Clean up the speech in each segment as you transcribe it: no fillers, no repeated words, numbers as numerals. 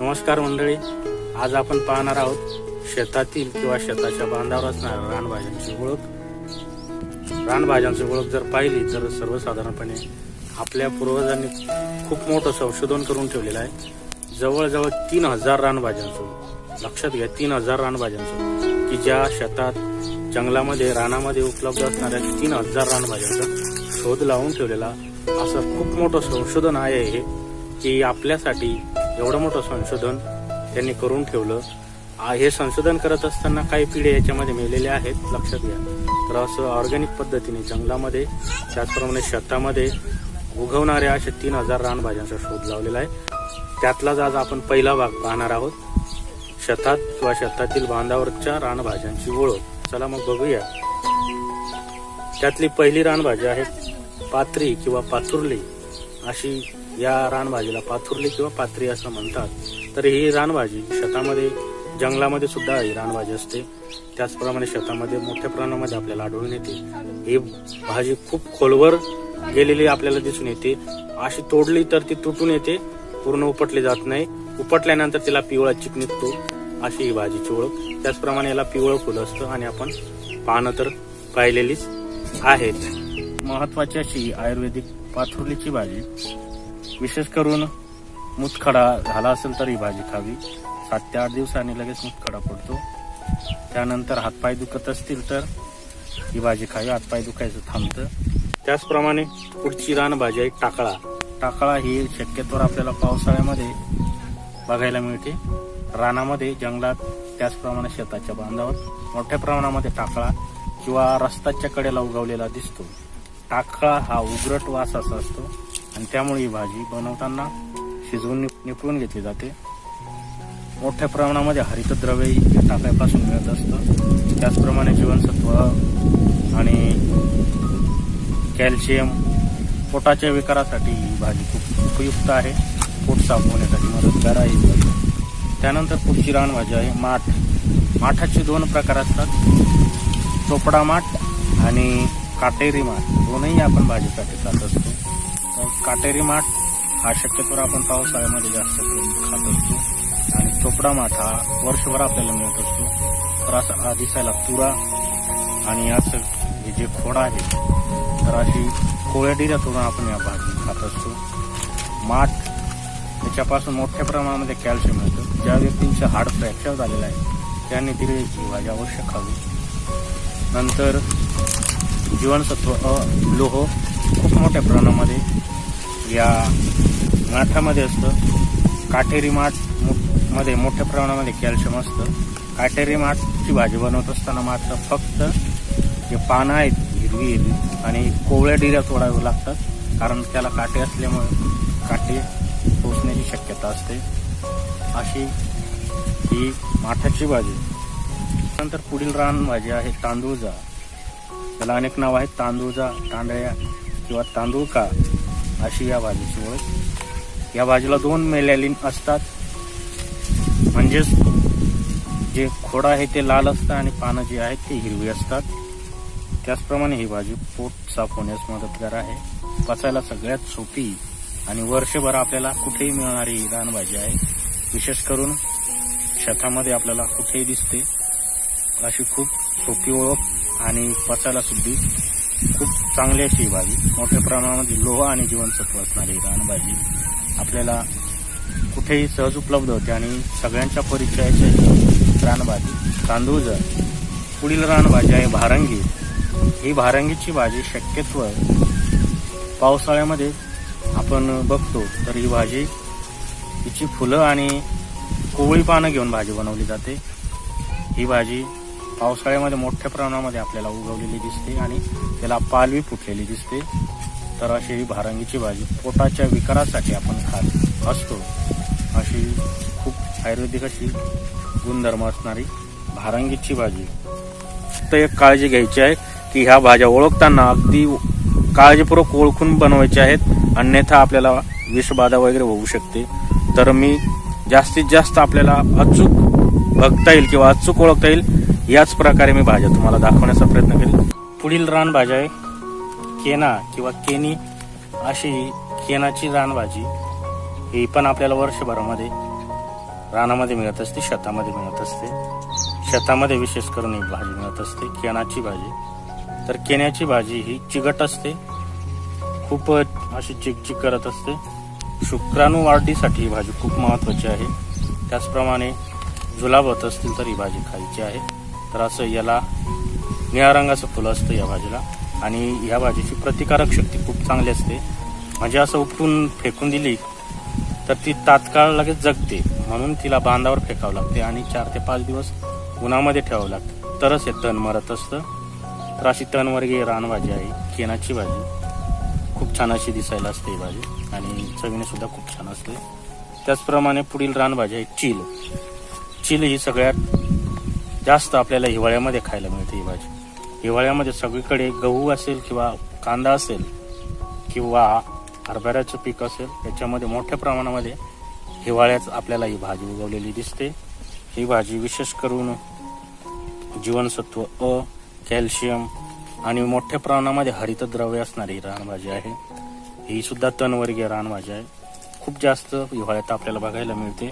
नमस्कार मंडळी, आज आपण पाहणार आहोत शेतातील किंवा शेताच्या बांधावर असणाऱ्या रानभाज्यांची ओळख. रानभाज्यांची ओळख जर पाहिली तर सर्वसाधारणपणे आपल्या पूर्वजांनी खूप मोठं संशोधन करून ठेवलेलं आहे. जवळजवळ 3000 रानभाज्यांचं, लक्षात घ्या 3000 रानभाज्यांचं, की ज्या शेतात जंगलामध्ये रानामध्ये उपलब्ध असणाऱ्या 3000 रानभाज्यांचा शोध लावून ठेवलेला असं खूप मोठं संशोधन आहे हे, की आपल्यासाठी एवढं मोठं संशोधन त्यांनी करून ठेवलं. हे संशोधन करत असताना काही पिढे याच्यामध्ये मेलेले आहेत, लक्षात घ्या. तर असं ऑर्गॅनिक पद्धतीने जंगलामध्ये त्याचप्रमाणे शेतामध्ये उगवणाऱ्या अशा 3000 रानभाज्यांचा शोध लावलेला आहे. त्यातलाच आज आपण पहिला भाग पाहणार आहोत, शेतात किंवा शेतातील बांधावरच्या रानभाज्यांची ओळख. चला मग बघूया. त्यातली पहिली रानभाजी आहे पात्री किंवा पाथुर्ली. अशी या रानभाजीला पाथुर्ली किंवा पात्री असं म्हणतात. तर ही रानभाजी शेतामध्ये, जंगलामध्ये सुद्धा ही रानभाजी असते. त्याचप्रमाणे शेतामध्ये मोठ्या प्रमाणामध्ये आपल्याला आढळून येते. ही भाजी खूप खोलवर गेलेली आपल्याला दिसून येते. अशी तोडली तर ती तुटून येते, पूर्ण उपटली जात नाही. उपटल्यानंतर तिला पिवळा चिक निघतो. अशी ही भाजीची ओळख. त्याचप्रमाणे याला पिवळं फुलं असतं आणि आपण पानं तर पाहिलेलीच आहेत. महत्वाची अशी आयुर्वेदिक पाथुर्लीची भाजी, विशेष करून मुतखडा झाला असेल तर ही भाजी खावी. 7 ते 8 दिवसांनी लगेच मुतखडा पडतो. त्यानंतर हातपाय दुखत असतील तर ही भाजी खावी, हातपाय दुखायचं थांबतं. त्याचप्रमाणे पुढची रानभाजी आहे टाकळा. टाकळा ही शक्यतोवर आपल्याला पावसाळ्यामध्ये बघायला मिळते. रानामध्ये, जंगलात, त्याचप्रमाणे शेताच्या बांधावर मोठ्या प्रमाणामध्ये टाकळा किंवा रस्त्याच्या कडेला उगवलेला दिसतो. टाकळा हा उग्रट वासाचा असतो आणि त्यामुळे ही भाजी बनवताना शिजवून निपळून घेतली जाते. मोठ्या प्रमाणामध्ये हरितद्रव्यही टाकळ्यापासून मिळत असतं. त्याचप्रमाणे जीवनसत्व आणि कॅल्शियम, पोटाच्या विकारासाठी ही भाजी खूप उपयुक्त आहे. पोट साफ होण्यासाठी मदतगार आहे ही भाजी. त्यानंतर पुढची रानभाजी आहे माठ. माठाचे 2 प्रकार असतात, चोपडा माठ आणि काटेरी माठ. दोनही आपण भाजीसाठी खात असतो. तर काटेरी माठ हा शक्यतोवर आपण पावसाळ्यामध्ये जास्त करून खात असतो आणि चोपडा माठ हा वर्षभर आपल्याला मिळत असतो. तर असा दिसायला तुरा आणि याचं हे जे खोड आहे, तर अशी कोळ्या डिऱ्या तोडून आपण या भाजी खात असतो. माठ, त्याच्यापासून मोठ्या प्रमाणामध्ये कॅल्शियम मिळतं. ज्या व्यक्तींचे हाड फ्रॅक्चर झालेलं आहे त्यांनी ही भाजी अवश्य खावी. नंतर जीवनसत्व अ, लोह खूप मोठ्या प्रमाणामध्ये या माठामध्ये असतं. काटेरी माठ मध्ये मोठ्या प्रमाणामध्ये कॅल्शियम असतं. काटेरी माठची भाजी बनवत असताना मात्र फक्त जे पानं आहेत हिरवी आणि कोवळ्या डिऱ्या तोडाव्या लागतात, कारण त्याला काटे असल्यामुळे काटे टोचण्याची शक्यता असते. अशी ही माठाची भाजी. नंतर पुढील रानभाजी आहे तांदूळजा. त्याला अनेक नाव आहेत, तांदूळजा, तांदळ्या किंवा तांदूळका अशी या भाजीची ओळख. या भाजीला 2 मेलॅलिन असतात, म्हणजेच जे खोड आहे ते लाल असतं आणि पानं जी आहेत ते हिरवी असतात. त्याचप्रमाणे ही भाजी पोट साफ होण्यास मदतगार आहे. पचायला सगळ्यात सोपी आणि वर्षभर आपल्याला कुठेही मिळणारी रानभाजी आहे. विशेष करून शेतामध्ये आपल्याला कुठेही दिसते. अशी खूप सोपी ओळख आणि पचायला सुद्धा खूप चांगली अशी ही भाजी. मोठ्या प्रमाणामध्ये लोह आणि जीवनसत्व असणारी रानभाजी आपल्याला कुठेही सहज उपलब्ध होते आणि सगळ्यांच्या परिचयाची रानभाजी तांदूळजा. पुढील रानभाजी आहे भारंगी. ही भारंगीची भाजी शक्यत्व पावसाळ्यामध्ये आपण बघतो. तर ही भाजी, तिची फुलं आणि कोवळी पानं घेऊन भाजी बनवली जाते. ही भाजी पावसाळ्यामध्ये मोठ्या प्रमाणामध्ये आपल्याला उगवलेली दिसते आणि त्याला पालवी फुटलेली दिसते. तर अशी ही भारंगीची भाजी पोटाच्या विकारासाठी आपण खात असतो. अशी खूप आयुर्वेदिक अशी गुणधर्म असणारी भारंगीची भाजी. फक्त एक काळजी घ्यायची आहे की ह्या भाज्या ओळखताना अगदी काळजीपूर्वक ओळखून बनवायच्या आहेत, अन्यथा आपल्याला विषबाधा वगैरे होऊ शकते. तर मी जास्तीत जास्त आपल्याला अचूक बघता येईल किंवा अचूक ओळखता येईल याच प्रकारे मी भाज्या तुम्हाला दाखवण्याचा प्रयत्न केला. पुढील रानभाजी आहे केना किंवा केनी. अशी केनाची रानभाजी ही पण आपल्याला वर्षभरामध्ये रानामध्ये मिळत असते, शेतामध्ये मिळत असते. शेतामध्ये विशेष करून ही भाजी मिळत असते, केनाची भाजी. तर केन्याची भाजी ही चिकट असते, खूप अशी चिकचिक करत असते. शुक्राणू वाढीसाठी ही भाजी खूप महत्त्वाची आहे. त्याचप्रमाणे जुलाब होत असतील तर ही भाजी खायची आहे. तर असं याला निळ्या रंगाचं फुलं असतं या भाजीला. आणि या भाजीची प्रतिकारक शक्ती खूप चांगली असते. म्हणजे असं उपटून फेकून दिली तर ती तात्काळ लगेच जगते, म्हणून तिला बांधावर फेकावं लागते आणि 4 ते 5 दिवस उन्हामध्ये ठेवावं लागतं, तरच हे तण मरत असतं. तर अशी तणवर्गीय रानभाजी आहे केनाची भाजी. खूप छान अशी दिसायला असते ही भाजी आणि चवीने सुद्धा खूप छान असते. त्याचप्रमाणे पुढील रानभाजी आहे चील. चील ही सगळ्यात जास्त आपल्याला हिवाळ्यामध्ये खायला मिळते ही भाजी. हिवाळ्यामध्ये सगळीकडे गहू असेल किंवा कांदा असेल किंवा हरभऱ्याचं पीक असेल, याच्यामध्ये मोठ्या प्रमाणामध्ये हिवाळ्यात आपल्याला ही भाजी उगवलेली दिसते. ही भाजी विशेष करून जीवनसत्व अ, कॅल्शियम आणि मोठ्या प्रमाणामध्ये हरितद्रव्य असणारी रानभाजी आहे. ही सुद्धा तणवर्गीय रानभाजी आहे. खूप जास्त हिवाळ्यात आपल्याला बघायला मिळते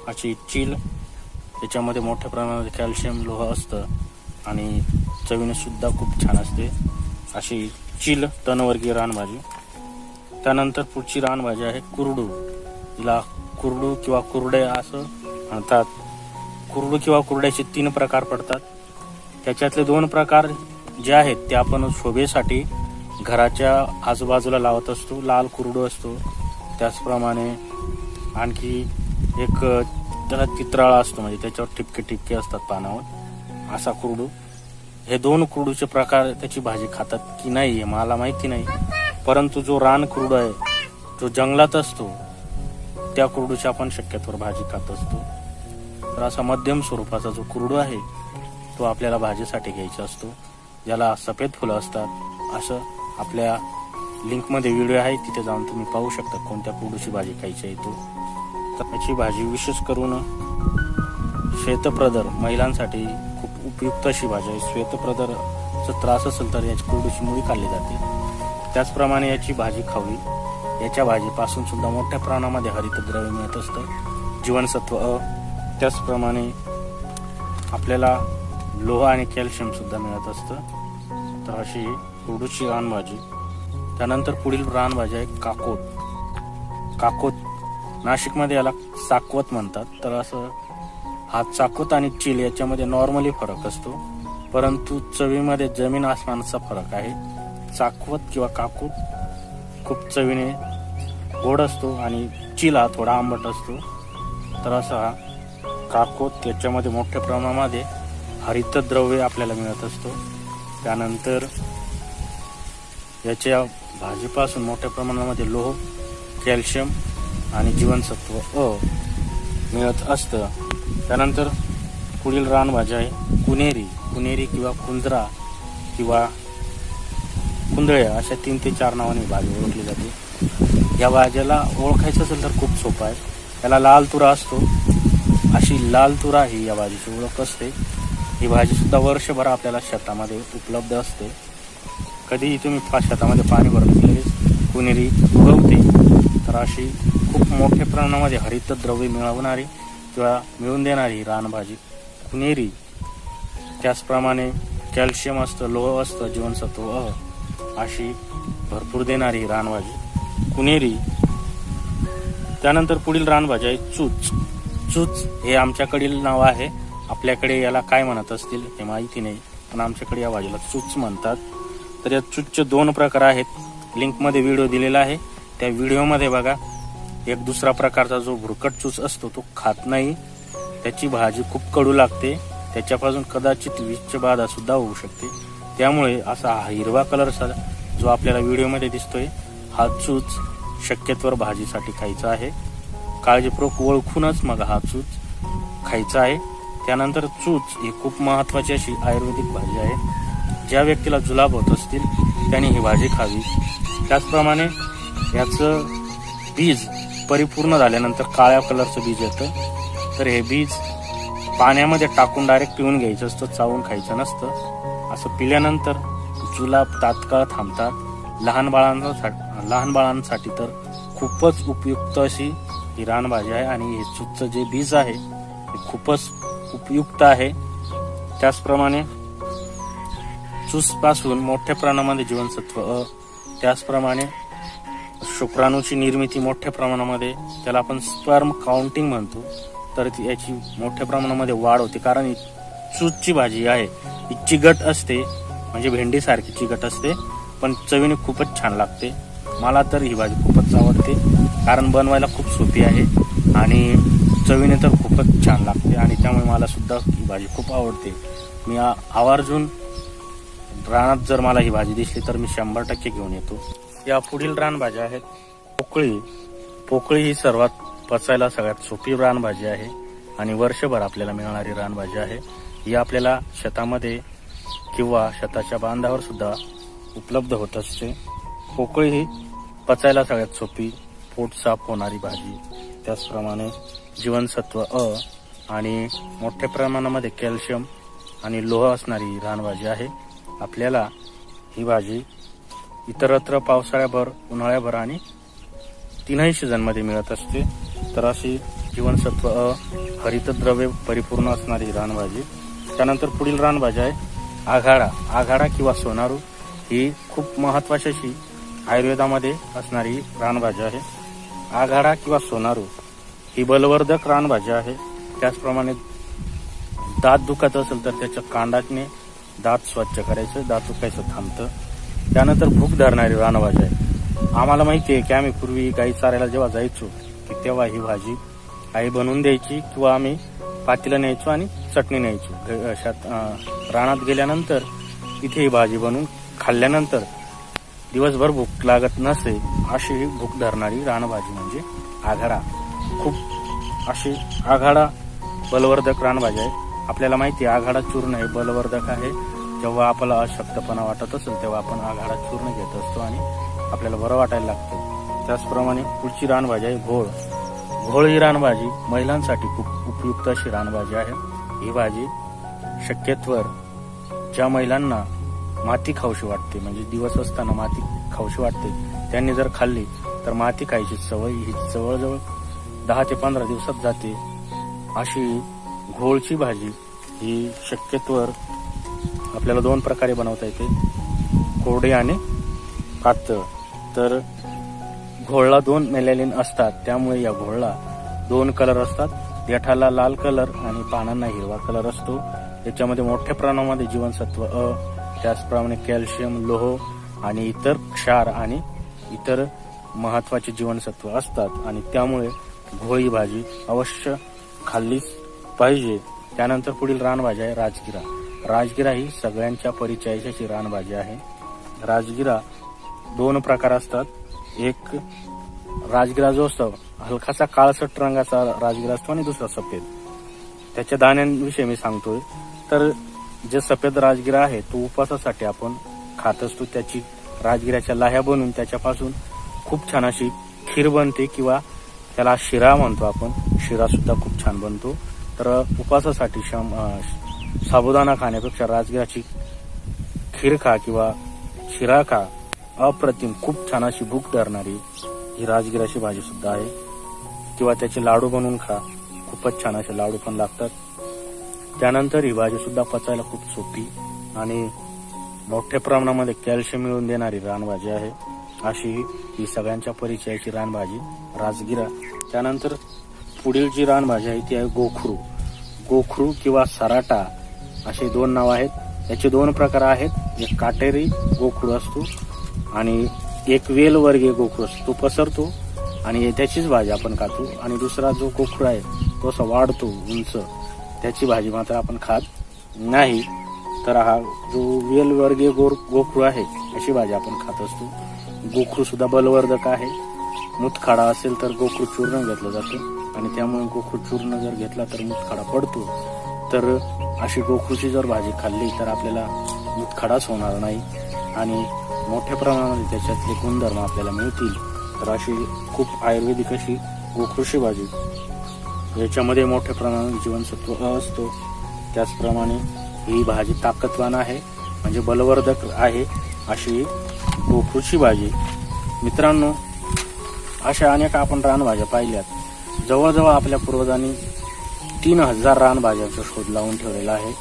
अशी चील. याच्यामध्ये मोठ्या प्रमाणामध्ये कॅल्शियम, लोह असतं आणि चवीने सुद्धा खूप छान असते अशी चील तणवर्गीय रानभाजी. त्यानंतर पुढची रानभाजी आहे कुरडू. हिला कुरडू किंवा कुरडे असं म्हणतात. कुरडू किंवा कुरड्याचे 3 प्रकार पडतात. त्याच्यातले 2 प्रकार जे आहेत ते आपण शोभेसाठी घराच्या आजूबाजूला लावत असतो. लाल कुरडू असतो. त्याचप्रमाणे आणखी एक त्याला तित्राळा असतो, म्हणजे त्याच्यावर ठिपके ठिपके असतात पानावर, असा कुरडू. हे 2 कुरडूचे प्रकार त्याची भाजी खातात की नाही हे मला माहिती नाही, परंतु जो रान कुरडू आहे जो जंगलात असतो त्या कुरडूची आपण शक्यतोवर भाजी खात असतो. तर असा मध्यम स्वरूपाचा जो कुरडू आहे तो आपल्याला भाजीसाठी घ्यायचा असतो, ज्याला सफेद फुलं असतात. असं आपल्या लिंकमध्ये व्हिडिओ आहे, तिथे जाऊन तुम्ही पाहू शकता कोणत्या कुरडूची भाजी खायची आहे तो. तर याची भाजी विशेष करून श्वेतप्रदर महिलांसाठी खूप उपयुक्त अशी भाजी आहे. श्वेतप्रदरचा त्रास असेल तर याची कुरडूची मुळी काढली जाते. त्याचप्रमाणे याची भाजी खावी. याच्या भाजीपासून सुद्धा मोठ्या प्रमाणामध्ये हरितद्रव्य मिळत असतं, जीवनसत्व अ. त्याचप्रमाणे आपल्याला लोह आणि कॅल्शियम सुद्धा मिळत असतं. तर अशी कुरडूची रानभाजी. त्यानंतर पुढील रानभाजी आहे काकोत. काकोत नाशिकमध्ये याला चाकवत म्हणतात. तर असं हा चाकवत आणि चील याच्यामध्ये नॉर्मली फरक असतो, परंतु चवीमध्ये जमीन आसमानाचा फरक आहे. चाकवत किंवा काकोत खूप चवीने गोड असतो आणि चील हा थोडा आंबट असतो. तर असा हा काकोत, याच्यामध्ये मोठ्या प्रमाणामध्ये हरितद्रव्य आपल्याला मिळत असतो. त्यानंतर याच्या भाजीपासून मोठ्या प्रमाणामध्ये लोह, कॅल्शियम आणि जीवनसत्व अ मिळत असतं. त्यानंतर पुढील रानभाजी आहे कुनेरी. कुनेरी किंवा कुंजरा किंवा कुंदळ्या अशा 3 ते 4 नावाने भाजी ओळखली जाते. या भाज्याला ओळखायचं असेल तर खूप सोपं आहे. त्याला लाल तुरा असतो, अशी लाल तुरा ही या भाजीची ओळख असते. ही भाजी सुद्धा वर्षभर आपल्याला शेतामध्ये उपलब्ध असते. कधीही तुम्ही शेतामध्ये पाणी भरून लगेच कुनेरी उगवते. तर अशी खूप मोठ्या प्रमाणामध्ये हरितद्रव्य मिळवणारी किंवा मिळवून देणारी रानभाजी कुनेरी. त्याचप्रमाणे कॅल्शियम असतं, लोह असतं, जीवनसत्व अ अशी भरपूर देणारी रानभाजी कुनेरी. त्यानंतर पुढील रानभाजी आहे चूच. चूच हे आमच्याकडील नाव आहे. आपल्याकडे याला काय म्हणत असतील हे माहिती नाही, पण आमच्याकडे या भाजीला चूच म्हणतात. तर या चूचचे 2 प्रकार आहेत. लिंकमध्ये व्हिडिओ दिलेला आहे, त्या व्हिडिओमध्ये बघा. एक दुसरा प्रकारचा जो भुरकट चूच असतो तो खात नाही, त्याची भाजी खूप कडू लागते, त्याच्यापासून कदाचित विषची बाधा सुद्धा होऊ शकते. त्यामुळे असा हिरवा कलरचा जो आपल्याला व्हिडिओमध्ये दिसतोय हा चूच शक्यतोवर भाजीसाठी खायचा आहे. काळजीपूर्वक ओळखूनच मग हा चूच खायचा आहे. त्यानंतर चूच ही खूप महत्त्वाची अशी आयुर्वेदिक भाजी आहे. ज्या व्यक्तीला जुलाब होत असतील त्यांनी ही भाजी खावी. त्याचप्रमाणे याचं बीज परिपूर्ण झाल्यानंतर काळ्या कलरचं बीज येतं. तर हे बीज पाण्यामध्ये टाकून डायरेक्ट पिऊन घ्यायचं असतं, चावून खायचं नसतं. असं पिल्यानंतर जुलाब तात्काळ थांबतात. लहान बाळांना लहान बाळांसाठी तर खूपच उपयुक्त अशी ही रानभाजी आहे आणि हे चूचचं जे बीज आहे हे खूपच उपयुक्त आहे. त्याचप्रमाणे चूस पासून मोठ्या प्रमाणामध्ये जीवनसत्व अ, त्याचप्रमाणे शुक्राणूची निर्मिती मोठ्या प्रमाणामध्ये, त्याला आपण स्पर्म काउंटिंग म्हणतो, तर याची मोठ्या प्रमाणामध्ये वाढ होते. कारण ही चूसची भाजी आहे ही चिकट असते, म्हणजे भेंडीसारखी चिकट असते, पण चवीने खूपच छान लागते. मला तर ही भाजी खूपच आवडते कारण बनवायला खूप सोपी आहे आणि चवीने तर खूपच छान लागते आणि त्यामुळे मला सुद्धा ही भाजी खूप आवडते. मी आवर्जून रानात जर मला ही भाजी दिसली तर मी 100% घेऊन येतो. या पुढील रानभाज्या आहेत पोकळी. पोकळी ही सर्वात पचायला सगळ्यात सोपी रानभाजी आहे आणि वर्षभर आपल्याला मिळणारी रानभाजी आहे. ही आपल्याला शेतामध्ये किंवा शेताच्या बांधावर सुद्धा उपलब्ध होत असते. पोकळी ही पचायला सगळ्यात सोपी, पोट साफ होणारी भाजी, त्याचप्रमाणे जीवनसत्व अ आणि मोठ्या प्रमाणामध्ये कॅल्शियम आणि लोह असणारी रानभाजी आहे. आपल्याला ही भाजी इतरत्र पावसाळ्याभर, उन्हाळ्याभर आणि तीनही सीझनमध्ये मिळत असते. तर अशी जीवनसत्व अ, हरितद्रव्य परिपूर्ण असणारी रानभाजी. त्यानंतर पुढील रानभाजी आहे आघाडा. आघाडा किंवा सोनारू ही खूप महत्वाची अशी आयुर्वेदामध्ये असणारी रानभाजी आहे. आघाडा किंवा सोनारू ही बलवर्धक रानभाजी आहे. त्याचप्रमाणे दात दुखत असेल तर त्याच्या कांडाने दात स्वच्छ करायचं, दात दुखायचं थांबतं. त्यानंतर भूक धरणारी रानभाजी आहे. आम्हाला माहिती आहे की आम्ही पूर्वी गाई चारायला जेव्हा जायचो की तेव्हा ही भाजी आई बनवून द्यायची किंवा आम्ही पातीला न्यायचो आणि चटणी न्यायचो. रानात गेल्यानंतर तिथे ही भाजी बनवून खाल्ल्यानंतर दिवसभर भूक लागत नसे अशी ही भूक धरणारी रानभाजी म्हणजे आघाडा. खूप अशी आघाडा बलवर्धक रानभाजी आहे. आपल्याला माहिती आहे आघाडा चूर्ण हे बलवर्धक आहे. जेव्हा आपल्याला अशक्तपणा वाटत असेल तेव्हा आपण आघाडा चूर्ण घेत असतो आणि आपल्याला बरं वाटायला लागतं. त्याचप्रमाणे पुढची रानभाजी आहे घोळ. घोळ ही रानभाजी महिलांसाठी खूप उपयुक्त अशी रानभाजी आहे. ही भाजी शक्यतोवर ज्या महिलांना माती खाऊशी वाटते, म्हणजे दिवस असताना माती खाऊशी वाटते, त्यांनी जर खाल्ली तर माती खायची सवय ही जवळजवळ 10 ते 15 दिवसात जाते. अशी घोळची भाजी ही शक्यतोवर आपल्याला 2 प्रकारे बनवता येते, कोरडी आणि पातळ. तर घोळला 2 मेलॅनिन असतात, त्यामुळे या घोळला 2 कलर असतात. देठाला लाल कलर आणि पानांना हिरवा कलर असतो. याच्यामध्ये मोठ्या प्रमाणामध्ये जीवनसत्व अ, त्याचप्रमाणे कॅल्शियम, लोह आणि इतर क्षार आणि इतर महत्वाचे जीवनसत्व असतात आणि त्यामुळे घोळी भाजी अवश्य खाल्लीच पाहिजे. त्यानंतर पुढील रानभाजी आहे राजगिरा. राजगिरा ही सगळ्यांच्या परिचयाची रानभाजी आहे. राजगिरा 2 प्रकार असतात. एक राजगिरा जो असतो हलकासा काळसट रंगाचा राजगिरा असतो आणि दुसरा सफेद. त्याच्या दाण्यांविषयी मी सांगतोय. तर जे सफेद राजगिरा आहे तो उपवासासाठी आपण खात असतो. त्याची राजगिराच्या लाह्या बनवून त्याच्यापासून खूप छान अशी खीर बनते किंवा त्याला शिरा म्हणतो आपण. शिरा सुद्धा खूप छान बनतो. तर उपवासासाठी साबुदाणा खाण्यापेक्षा राजगिराची खीर खा किंवा शिरा खा. अप्रतिम खूप छान अशी भूक धरणारी ही राजगिराची भाजी सुद्धा आहे. किंवा त्याचे लाडू बनवून खा, खूपच छान असे लाडू पण लागतात. त्यानंतर ही भाजी सुद्धा पचायला खूप सोपी आणि मोठ्या प्रमाणामध्ये कॅल्शियम मिळवून देणारी रानभाजी आहे. अशी ही सगळ्यांच्या परिचयाची रानभाजी राजगिरा. त्यानंतर पुढील जी रानभाजी आहे ती आहे गोखरू. गोखरू किंवा सराटा असे 2 नाव आहेत. याचे 2 प्रकार आहेत. एक काटेरी गोखरू असतो आणि एक वेलवर्गीय गोखरू असतो, तो पसरतो आणि त्याचीच भाजी आपण खातो. आणि दुसरा जो गोखरू आहे तो असा वाढतो उंच, त्याची भाजी मात्र आपण खात नाही. तर हा जो वेलवर्गीय गोखरू आहे अशी भाजी आपण खात असतो. गोखरू सुद्धा बलवर्धक आहे. मुतखडा असेल तर गोखरू चूर्ण घेतलं जातं आणि त्यामुळे गोखरू चूर्ण जर घेतला तर मुतखडा पडतो. तर अशी गोखरूची जर भाजी खाल्ली तर आपल्याला मुतखडाच होणार नाही आणि मोठ्या प्रमाणामध्ये त्याच्यातले गुणधर्म आपल्याला मिळतील. तर अशी खूप आयुर्वेदिक अशी गोखरूची भाजी, याच्यामध्ये मोठ्या प्रमाणात जीवनसत्व अ असतो. त्याचप्रमाणे ही भाजी ताकदवान आहे, म्हणजे बलवर्धक आहे. अशी गोखरूची भाजी मित्रांनो, अशा अनेक आपण रानभाज्या पाहिल्यात. जवळजवळ आपल्या पूर्वजांनी 3000 रानभाज्यांचा शोध लावून ठेवलेला आहे.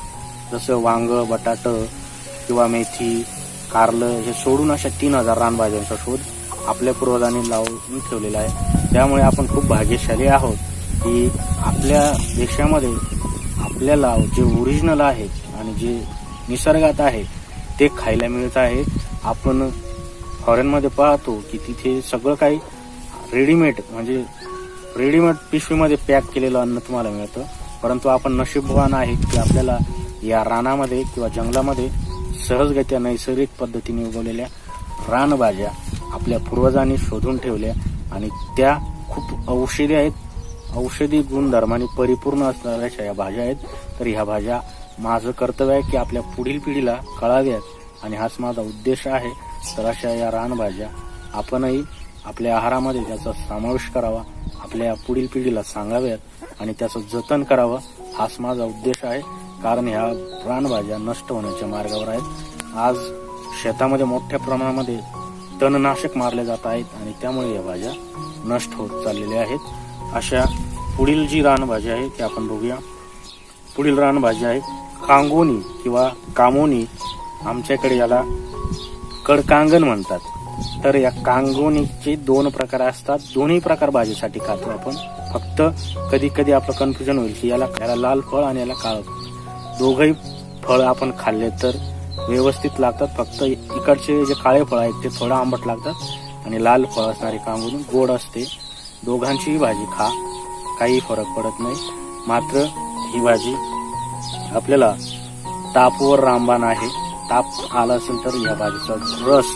जसं वांग, बटाट किंवा मेथी, कारलं हे सोडून अशा 3000 रानभाज्यांचा शोध आपल्या पूर्वजांनी लावून ठेवलेला आहे. त्यामुळे आपण खूप भाग्यशाली आहोत की आपल्या देशामध्ये आपल्याला जे ओरिजिनल आहे आणि जे निसर्गात आहे ते खायला मिळत आहे. आपण फॉरेनमध्ये पाहतो की तिथे सगळं काही रेडीमेड पिशवीमध्ये पॅक केलेलं अन्न तुम्हाला मिळतं. परंतु आपण नशीबवान आहे की आपल्याला या रानामध्ये किंवा जंगलामध्ये सहजगत्या नैसर्गिक पद्धतीने उगवलेल्या रानभाज्या आपल्या पूर्वजांनी शोधून ठेवल्या आणि त्या खूप औषधी आहेत. औषधी गुणधर्माने परिपूर्ण असणाऱ्या या भाज्या आहेत. तर ह्या भाज्या माझं कर्तव्य आहे की आपल्या पुढील पिढीला कळाव्यात आणि हाच माझा उद्देश आहे. तर अशा या रानभाज्या आपणही आपल्या आहारामध्ये त्याचा समावेश करावा, आपल्या पुढील पिढीला सांगाव्यात आणि त्याचं जतन करावं हाच माझा उद्देश आहे. कारण ह्या रानभाज्या नष्ट होण्याच्या मार्गावर आहेत. आज शेतामध्ये मोठ्या प्रमाणामध्ये तणनाशक मारले जात आहेत आणि त्यामुळे या भाज्या नष्ट होत चाललेल्या आहेत. अशा पुढील जी रानभाजी आहे ती आपण बघूया. पुढील रानभाजी आहे कांगोनी किंवा कामोनी. आमच्याकडे याला कडकांगण म्हणतात. तर या कांगोनीचे 2 प्रकार असतात. दोन्ही प्रकार भाजीसाठी खातो आपण. फक्त कधी कधी आपलं कन्फ्युजन होईल की याला लाल फळ आणि याला काळं फळ. दोघंही फळ आपण खाल्ले तर व्यवस्थित लागतात. फक्त इकडचे जे काळे फळ आहेत ते थोडं आंबट लागतात आणि लाल फळ असणारी कांगोनी गोड असते. दोघांचीही भाजी खा, काही फरक पडत नाही. मात्र ही भाजी आपल्याला तापवर रामबाण आहे. ताप आला असेल तर या भाजीचा रस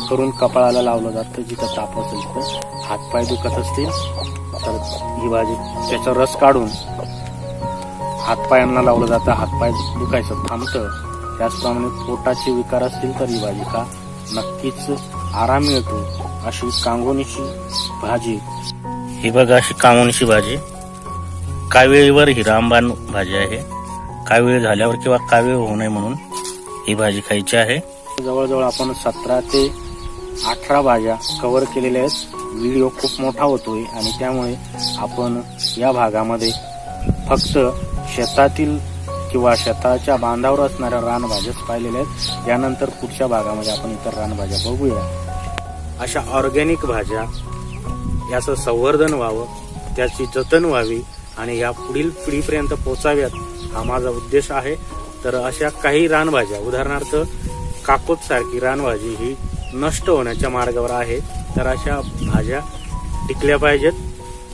करून कपाळाला लावलं जातं. जिथं ताप असेल तिथं हातपाय दुखत असतील तर ही भाजी त्याचा रस काढून हातपायांना लावलं जातं. हातपाय दुखायचं थांबतं. त्याचप्रमाणे पोटाचे विकार असतील तर ही भाजी खा, नक्कीच आराम मिळतो. अशी कांगोनीची भाजी. ही बघा, अशी कांगोनीची भाजी कावेळीवर ही रामबाण भाजी आहे. कावेळ झाल्यावर किंवा कावेळ होऊ नये म्हणून ही भाजी खायची आहे. जवळजवळ आपण 17 ते 18 भाज्या कव्हर केलेल्या आहेत. व्हिडिओ खूप मोठा होतोय आणि त्यामुळे आपण या भागामध्ये फक्त शेतातील किंवा शेताच्या बांधावर असणाऱ्या रानभाज्याच पाहिलेल्या आहेत. यानंतर पुढच्या भागामध्ये आपण इतर रानभाज्या बघूया. अशा ऑर्गॅनिक भाज्या याचं संवर्धन व्हावं, त्याची जतन व्हावी आणि या पुढील पिढीपर्यंत पोचाव्यात हा माझा उद्देश आहे. तर अशा काही रानभाज्या, उदाहरणार्थ काकोत सारखी रानभाजी ही नष्ट होण्याच्या मार्गावर आहे. तर अशा भाज्या टिकल्या पाहिजेत,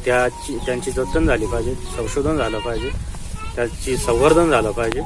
त्यांची जतन झाली पाहिजे, संशोधन झालं पाहिजे, त्याची संवर्धन झालं पाहिजे.